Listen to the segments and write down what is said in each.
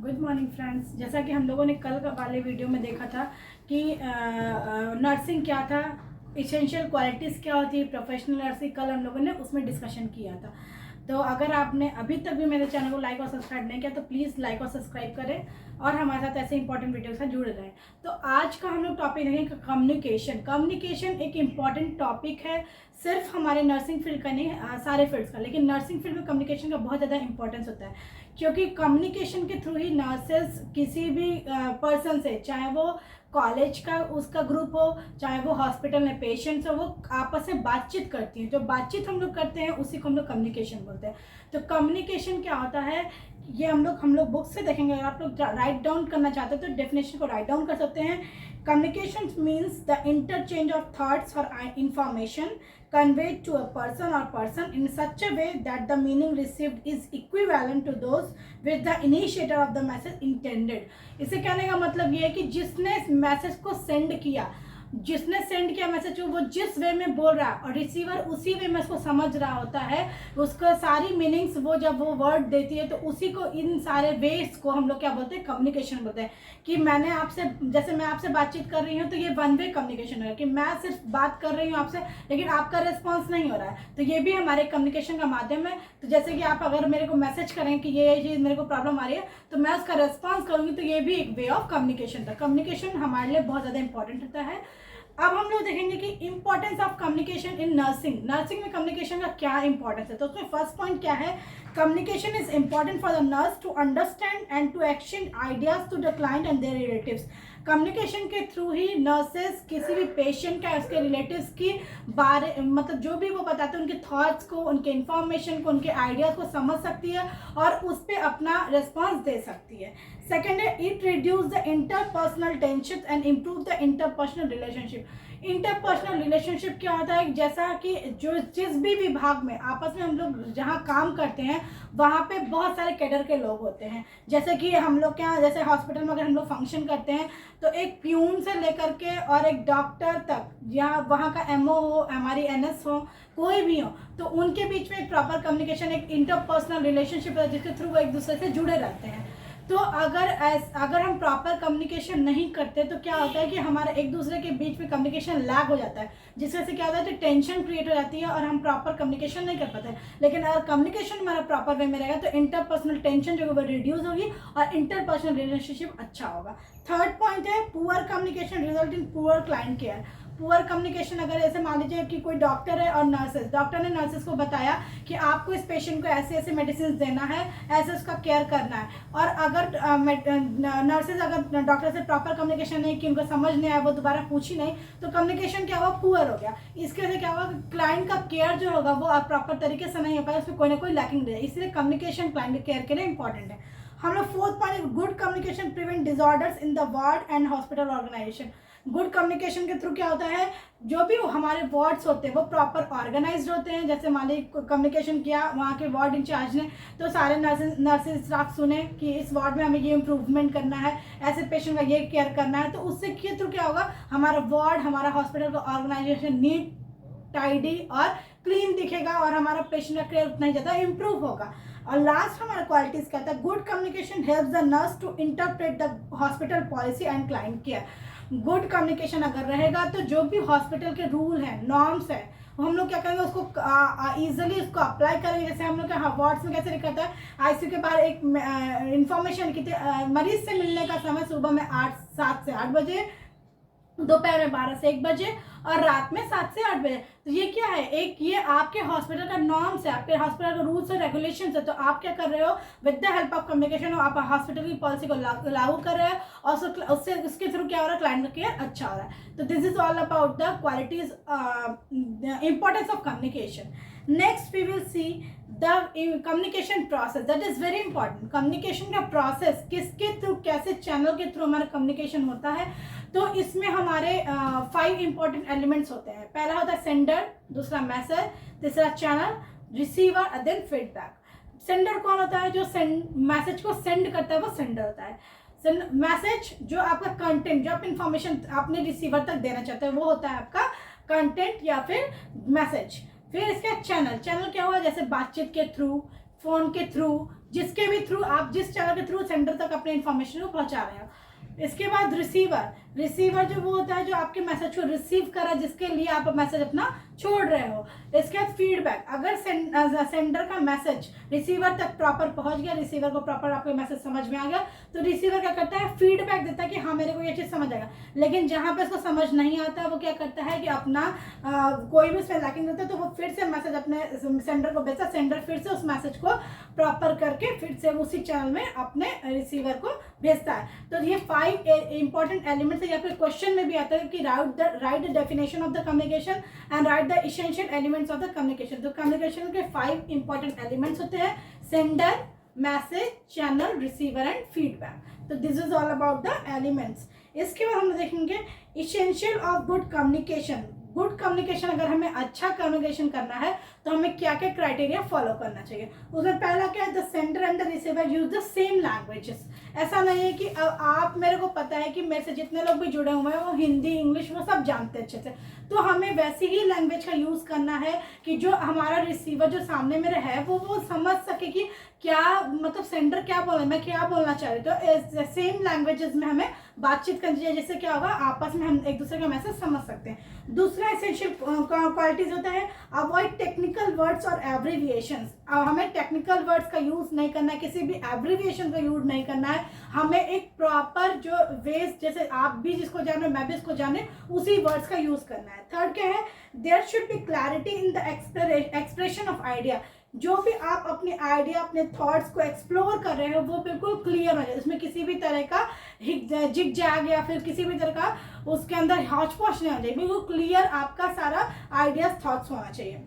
Good morning friends. जैसा कि हम लोगों ने कल वाले वीडियो में देखा था कि नर्सिंग क्या था, इसेंशियल क्वालिटीज़ क्या होती है प्रोफेशनल नर्सिंग, कल हम लोगों ने उसमें डिस्कशन किया था। तो अगर आपने अभी तक भी मेरे चैनल को लाइक और सब्सक्राइब नहीं किया तो प्लीज़ लाइक और सब्सक्राइब करें और हमारे साथ ऐसे इंपॉर्टेंट वीडियो के साथ जुड़े रहें। तो आज का हम लोग टॉपिक देखेंगे कम्युनिकेशन। कम्युनिकेशन एक इम्पॉर्टेंट टॉपिक है, सिर्फ हमारे नर्सिंग फील्ड का नहीं, सारे फील्ड्स का, लेकिन नर्सिंग फील्ड में कम्युनिकेशन का बहुत ज़्यादा इंपॉर्टेंस होता है, क्योंकि कम्युनिकेशन के थ्रू ही नर्सेस किसी भी पर्सन से, चाहे वो कॉलेज का उसका ग्रुप हो, चाहे वो हॉस्पिटल में पेशेंट्स हो, वो आपस में बातचीत करती हैं। जो बातचीत हम लोग करते हैं उसी को हम लोग कम्युनिकेशन बोलते हैं। तो कम्युनिकेशन क्या होता है ये हम लोग बुक से देखेंगे। अगर आप लोग राइट डाउन करना चाहते हो तो डेफिनेशन को राइट डाउन कर सकते हैं। Communication means the interchange of thoughts or information conveyed to a person in such a way that the meaning received is equivalent to those with the initiator of the message intended. इसे कहने का मतलब ये है कि जिसने message को send किया, मैसेज को वो जिस वे में बोल रहा है और रिसीवर उसी वे में उसको समझ रहा होता है, उसको सारी मीनिंग्स वो जब वो वर्ड देती है तो उसी को, इन सारे वेज को हम लोग क्या बोलते हैं, कम्युनिकेशन बोलते हैं। कि मैंने आपसे, जैसे मैं आपसे बातचीत कर रही हूँ तो ये वन वे कम्युनिकेशन है कि मैं सिर्फ बात कर रही हूँ आपसे, लेकिन आपका रिस्पॉन्स नहीं हो रहा है, तो ये भी हमारे कम्युनिकेशन का माध्यम है। तो जैसे कि आप अगर मेरे को मैसेज करें कि ये चीज़ मेरे को प्रॉब्लम आ रही है तो मैं उसका रिस्पॉन्स करूँगी, तो ये भी एक वे ऑफ कम्युनिकेशन था। कम्युनिकेशन हमारे लिए बहुत ज़्यादा इंपॉर्टेंट होता है। अब हम लोग देखेंगे कि importance of communication in nursing. Nursing में कम्युनिकेशन का क्या इंपॉर्टेंस है, तो उसमें फर्स्ट पॉइंट क्या है, communication is important for the nurse to understand and to exchange ideas to the client and their relatives. Communication के थ्रू ही नर्सेस किसी भी पेशेंट का, उसके रिलेटिव्स की बारे, मतलब जो भी वो बताते हैं उनके थॉट्स को, उनके इन्फॉर्मेशन को, उनके आइडियाज को समझ सकती है और उस पर अपना रिस्पॉन्स दे सकती है। सेकेंड है, it reduce the interpersonal tension and improve the interpersonal relationship. Interpersonal relationship क्या होता है, जैसा कि जो जिस भी विभाग में आपस में हम लोग जहाँ काम करते हैं वहाँ पे बहुत सारे कैडर के लोग होते हैं। जैसे कि हम लोग क्या, जैसे हॉस्पिटल में अगर हम लोग फंक्शन करते हैं तो एक प्यून से लेकर के और एक डॉक्टर तक, या वहाँ का एमओ हो, हमारी एनएस हो, कोई भी हो, तो उनके बीच में एक प्रॉपर कम्युनिकेशन, एक इंटरपर्सनल रिलेशनशिप है जिसके थ्रू वो एक दूसरे से जुड़े रहते हैं। तो अगर हम प्रॉपर कम्युनिकेशन नहीं करते तो क्या होता है कि हमारे एक दूसरे के बीच में कम्युनिकेशन लैग हो जाता है, जिससे से क्या होता है कि टेंशन क्रिएट हो जाती है और हम प्रॉपर कम्युनिकेशन नहीं कर पाते। लेकिन अगर कम्युनिकेशन हमारा प्रॉपर वे में रहेगा तो इंटरपर्सनल टेंशन जो है वो रिड्यूस होगी और इंटरपर्सनल रिलेशनशिप अच्छा होगा। थर्ड पॉइंट है, poor communication result in poor client care. Poor communication, अगर ऐसे मान लीजिए कि कोई डॉक्टर है और नर्सेस, डॉक्टर ने नर्सेस को बताया कि आपको इस पेशेंट को ऐसे ऐसे मेडिसिन देना है, ऐसे उसका केयर करना है, और अगर नर्सेस अगर डॉक्टर से प्रॉपर कम्युनिकेशन नहीं की, उनको समझ नहीं आया, वो दोबारा पूछी नहीं, तो कम्युनिकेशन क्या हुआ, पुअर हो गया। इसके वजह क्या हुआ, क्लाइंट का केयर जो होगा वो प्रॉपर तरीके से नहीं हो पाएगा, उसमें कोई ना कोई लैकिंग रहे। इसलिए कम्युनिकेशन क्लाइंट केयर के लिए इंपॉर्टेंट है। हम लोग fourth point, good communication prevent disorders in the ward and hospital organisation. Good communication के थ्रू क्या होता है, जो भी हमारे वार्ड्स होते हैं वो प्रॉपर ऑर्गेनाइज्ड होते हैं। जैसे मान लीजिए कम्युनिकेशन किया वहाँ के वार्ड इंचार्ज ने, तो सारे नर्सेज स्टाफ सुने कि इस वार्ड में हमें ये इम्प्रूवमेंट करना है, ऐसे पेशेंट का ये केयर करना है, तो उससे के थ्रू क्या होगा, हमारा वार्ड, हमारा हॉस्पिटल का ऑर्गेनाइजेशन नीट, टाइडी और क्लीन दिखेगा और हमारा पेशेंट का केयर उतना ही ज़्यादा इम्प्रूव होगा। और लास्ट हमारा क्वालिटीज क्या था, good communication helps the nurse to interpret the hospital policy and client care. Good communication अगर रहेगा तो जो भी हॉस्पिटल के रूल हैं, नॉर्म्स है, हम लोग क्या करेंगे, उसको ईजिली उसको अप्लाई करेंगे। जैसे हम लोग के वार्ड्स में कैसे लिखा है, आईसीयू के बाहर एक इंफॉर्मेशन लिखी थी, मरीज से मिलने का समय सुबह में 7 से 8 बजे, दोपहर में 12 से 1 बजे और रात में 7 से 8 बजे। तो ये क्या है, एक ये आपके हॉस्पिटल का नॉर्म्स है, आपके हॉस्पिटल का रूल्स और रेगुलेशंस है। तो आप क्या कर रहे हो, with the help of communication आप हॉस्पिटल की पॉलिसी को लागू कर रहे हैं और उससे उसके थ्रू क्या हो रहा है, क्लाइंट का केयर अच्छा हो रहा है। तो this is all about the qualities, importance of communication. Next we will see the communication process, that is very important. Communication का प्रोसेस किसके थ्रू, कैसे चैनल के थ्रू हमारा कम्युनिकेशन होता है, तो इसमें हमारे 5 इंपॉर्टेंट एलिमेंट्स होते हैं। पहला होता है सेंडर, दूसरा मैसेज, तीसरा चैनल, रिसीवर और देन फीडबैक। सेंडर कौन होता है, जो मैसेज को सेंड करता है वो सेंडर होता है। मैसेज जो आपका कंटेंट, जो आप इंफॉर्मेशन आपने रिसीवर तक देना चाहते हैं वो होता है आपका कंटेंट या फिर मैसेज। फिर इसका चैनल, चैनल क्या हुआ, जैसे बातचीत के थ्रू, फोन के थ्रू, जिसके भी थ्रू आप जिस चैनल के थ्रू सेंडर तक अपने इन्फॉर्मेशन को पहुंचा रहे हो। इसके बाद रिसीवर जो वो होता है जो आपके मैसेज को रिसीव करा, जिसके लिए आप मैसेज अपना छोड़ रहे हो। इसके बाद फीडबैक, अगर सेंडर का मैसेज रिसीवर तक प्रॉपर पहुंच गया, रिसीवर को प्रॉपर आपका मैसेज समझ में आ गया, तो रिसीवर क्या करता है, फीडबैक देता है कि हाँ मेरे को ये चीज़ समझ आएगा। लेकिन जहाँ पे इसको समझ नहीं आता वो क्या करता है कि अपना कोई भी उसमें लैकिंग होता है तो वो फिर से मैसेज अपने सेंडर को भेजता है, सेंडर फिर से उस मैसेज को प्रॉपर करके फिर से उसी चैनल में अपने रिसीवर को भेजता है। तो ये 5 इंपॉर्टेंट एलिमेंट्स है। या फिर क्वेश्चन में भी आता है कि write the definition of the communication and write the essential elements of the communication. तो कम्युनिकेशन के 5 इंपॉर्टेंट एलिमेंट्स होते हैं, sender, message, channel, receiver and feedback. तो this is all about the elements. इसके बाद हम देखेंगे essential of good communication. Good communication, अगर हमें अच्छा कम्युनिकेशन करना है तो हमें क्या क्या क्राइटेरिया फॉलो करना चाहिए। उसमें पहला क्या है, the sender and the receiver use the same languages. ऐसा नहीं है कि आप, मेरे को पता है कि मेरे से जितने लोग भी जुड़े हुए हैं वो हिंदी, इंग्लिश वो सब जानते हैं अच्छे से, तो हमें वैसी ही लैंग्वेज का यूज़ करना है कि जो हमारा रिसीवर जो सामने मेरे है वो समझ सके कि क्या मतलब सेंडर क्या बोल रहा है, मैं क्या बोलना चाह रही हूँ। तो सेम लैंग्वेजेस में हमें बातचीत करनी चाहिए, जिससे क्या होगा आपस में हम एक दूसरे का मैसेज समझ सकते हैं। दूसरा एसेंशियल क्वालिटीज होता है अवॉइड टेक्निकल वर्ड्स और एब्रीविएशंस। हमें टेक्निकल वर्ड्स का यूज़ नहीं करना है, किसी भी एब्रीविएशन का यूज़ नहीं करना है। हमें एक प्रॉपर जो वेज, जैसे आप भी जिसको जाने मैं भी इसको जाने, उसी वर्ड्स का यूज़ करना है। थर्ड क्या है, there should be clarity in the expression of idea. जो भी आप अपने आइडिया, अपने थॉट्स को एक्सप्लोर कर रहे हो वो बिल्कुल क्लियर हो जाए, इसमें किसी भी तरह का जिग जैग या फिर किसी भी तरह का उसके अंदर हौच पौच नहीं होना चाहिए, बिल्कुल क्लियर आपका सारा आइडियाज थॉट्स होना चाहिए।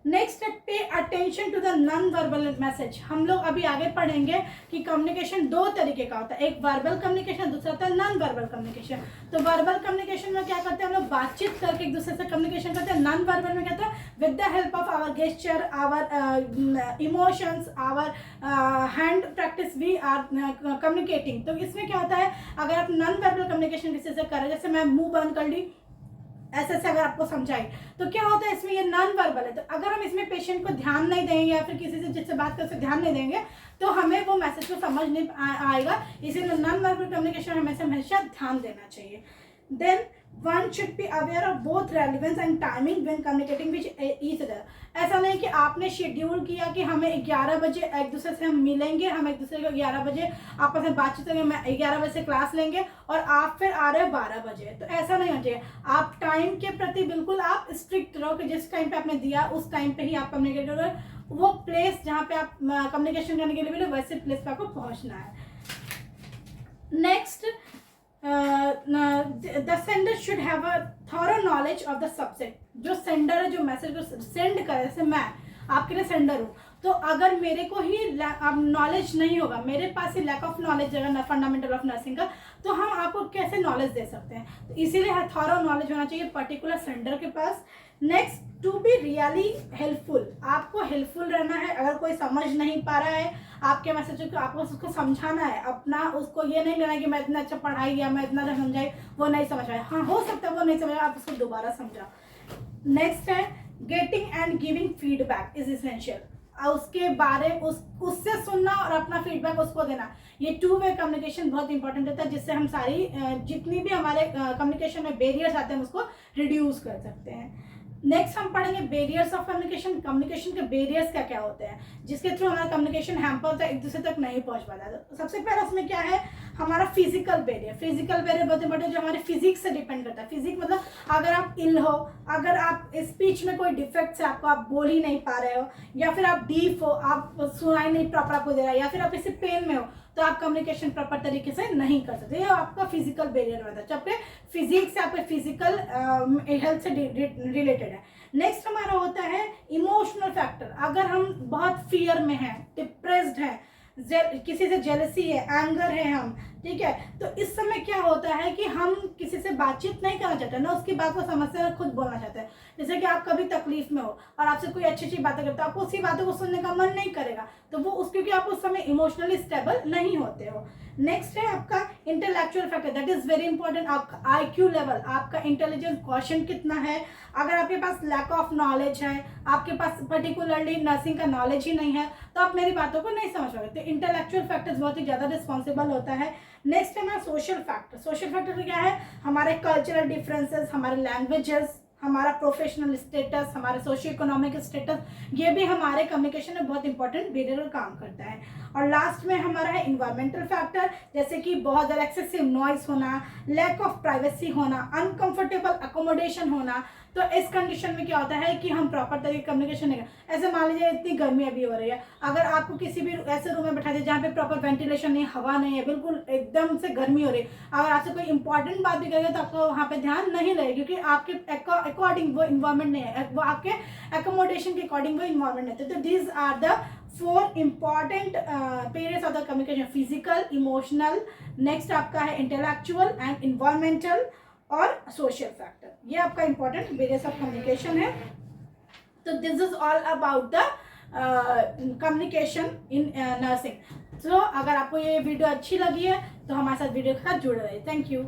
नेक्स्ट है pay attention to the non verbal message. हम लोग अभी आगे पढ़ेंगे कि कम्युनिकेशन 2 तरीके का होता है, एक वर्बल कम्युनिकेशन, दूसरा होता है नॉन वर्बल कम्युनिकेशन। तो वर्बल कम्युनिकेशन में क्या करते हैं, हम लोग बातचीत करके एक दूसरे से कम्युनिकेशन करते हैं। नॉन वर्बल में क्या होता है, with the help of our gesture, our emotions, our hand practice we are communicating. तो इसमें क्या होता है, अगर आप नॉन वर्बल कम्युनिकेशन किसी से कर रहे हैं, जैसे मैं मुंह बंद कर ली ऐसे अगर आपको समझाई, तो क्या होता है इसमें ये नॉन वर्बल है। तो अगर हम इसमें पेशेंट को ध्यान नहीं देंगे या फिर किसी से जिससे बात करते ध्यान नहीं देंगे तो हमें वो मैसेज को समझ नहीं आएगा। इसीलिए नॉन वर्बल कम्युनिकेशन हमेशा ध्यान देना चाहिए। Then one should be aware of both relevance and timing when communicating with each other। ऐसा नहीं कि आपने शेड्यूल किया कि हमें 11 बजे एक दूसरे से हम मिलेंगे, हम एक दूसरे को 11 बजे आपस में बातचीत करेंगे, मैं 11 बजे से क्लास लेंगे और आप फिर आ रहे हो 12 बजे। तो ऐसा नहीं होना चाहिए। आप टाइम के प्रति बिल्कुल आप स्ट्रिक्ट रहो कि जिस टाइम पे आपने दिया उस टाइम पे ही आप कम्युनिकेट करो। वो प्लेस जहाँ पे आप कम्युनिकेशन करने के लिए मिले वैसे प्लेस पे आपको पहुँचना है। Next, the sender should have a thorough knowledge of the subject. जो सेंडर है, जो मैसेज को सेंड करे, जैसे मैं आपके लिए सेंडर हूँ, तो अगर मेरे को ही नॉलेज नहीं होगा, मेरे पास ही लैक ऑफ नॉलेज अगर फंडामेंटल ऑफ नर्सिंग का, तो हम आपको कैसे नॉलेज दे सकते हैं। तो इसीलिए थॉरो नॉलेज होना चाहिए पर्टिकुलर सेंडर के पास। Next, to be really helpful. आपको हेल्पफुल रहना है। अगर कोई समझ नहीं पा रहा है आपके मैसेज को, आपको उसको समझाना है। अपना उसको ये नहीं लेना कि मैं इतना अच्छा पढ़ाई या मैं इतना समझाई वो नहीं समझ पाया। हाँ, हो सकता है वो नहीं समझा, आप उसको दोबारा समझाओ। नेक्स्ट है getting and giving feedback is essential. उसके बारे उससे सुनना और अपना फीडबैक उसको देना, ये 2 वे कम्युनिकेशन बहुत इंपॉर्टेंट होता है, जिससे हम सारी जितनी भी हमारे कम्युनिकेशन में बैरियर्स आते हैं उसको रिड्यूस कर सकते हैं। नेक्स्ट हम पढ़ेंगे बैरियर्स ऑफ कम्युनिकेशन। कम्युनिकेशन के बैरियर्स क्या क्या होते हैं जिसके थ्रू हमारा कम्युनिकेशन हैम्पर होता है, एक दूसरे तक नहीं पहुंच पाता है। तो सबसे पहले उसमें क्या है, हमारा फिजिकल बैरियर। फिजिकल बैरियर बहुत इंपॉर्टेंट, जो हमारे फिजिक्स से डिपेंड करता है। फिजिक मतलब अगर आप इल हो, अगर आप स्पीच में कोई डिफेक्ट है आपको, आप बोल ही नहीं पा रहे हो, या फिर आप डीफ हो, आप सुनाई नहीं प्रॉपर आपको दे रहा है, या फिर आप इसी पेन में हो, तो आप कम्युनिकेशन प्रॉपर तरीके से नहीं कर सकते। ये आपका फिजिकल बैरियर होता है, जबकि फिजिक्स आपके फिजिकल हेल्थ से रिलेटेड है। नेक्स्ट हमारा होता है इमोशनल फैक्टर। अगर हम बहुत फियर में हैं, डिप्रेस्ड हैं, किसी से जेलसी है, एंगर है हम, ठीक है। तो इस समय क्या होता है कि हम किसी से बातचीत नहीं करना चाहते ना, उसकी बात को समझते हैं, खुद बोलना चाहते हैं। जैसे कि आप कभी तकलीफ में हो और आपसे कोई अच्छी अच्छी बातें करते हो, आपको उसी बातों को सुनने का मन नहीं करेगा, तो वो उस क्योंकि आप उस समय इमोशनली स्टेबल नहीं होते हो। नेक्स्ट है आपका intellectual factor, that is very important. आपका आईक्यू लेवल, आपका इंटेलिजेंस क्वेश्चन कितना है। अगर आपके पास लैक ऑफ नॉलेज है, आपके पास पर्टिकुलरली नर्सिंग का नॉलेज ही नहीं है, तो आप मेरी बातों को नहीं समझ पाओगे। तो इंटेलेक्चुअल फैक्टर्स बहुत ही ज़्यादा रिस्पॉन्सिबल होता है। नेक्स्ट है हमारा सोशल फैक्टर। सोशल फैक्टर क्या है? हमारे कल्चरल डिफरेंसेस, हमारे लैंग्वेजेस, हमारा प्रोफेशनल स्टेटस, हमारे सोशियो इकोनॉमिक स्टेटस, ये भी हमारे कम्युनिकेशन में बहुत इंपॉर्टेंट वेरिएबल काम करता है। और लास्ट में हमारा है इन्वायरमेंटल फैक्टर, जैसे कि बहुत ज़्यादा एक्सेसिव नॉइस होना, लैक ऑफ प्राइवेसी होना, अनकंफर्टेबल अकोमोडेशन होना। तो इस कंडीशन में क्या होता है कि हम प्रॉपर तरीके कम्युनिकेशन नहीं कर। ऐसे मान लीजिए इतनी गर्मी अभी हो रही है, अगर आपको किसी भी ऐसे रूम में बैठा दिया जहाँ पे प्रॉपर वेंटिलेशन नहीं, हवा नहीं है, बिल्कुल एकदम से गर्मी हो रही है, अगर आपसे कोई इंपॉर्टेंट बात भी करेगा तो आपको वहाँ पे ध्यान नहीं लगेगा, क्योंकि आपके अकॉर्डिंग वो इन्वायरमेंट नहीं है, वो आपके अकोमोडेशन के अकॉर्डिंग वो इन्वायरमेंट नहीं है। तो these are the 4 important periods of the communication: physical, emotional, next आपका है इंटेलेक्चुअल एंड इन्वायरमेंटल और सोशल फैक्टर। ये आपका इंपॉर्टेंट वेरियस ऑफ कम्युनिकेशन है। तो this is all about the communication in nursing. तो अगर आपको ये वीडियो अच्छी लगी है तो हमारे साथ वीडियो के साथ जुड़े रहिए। Thank you.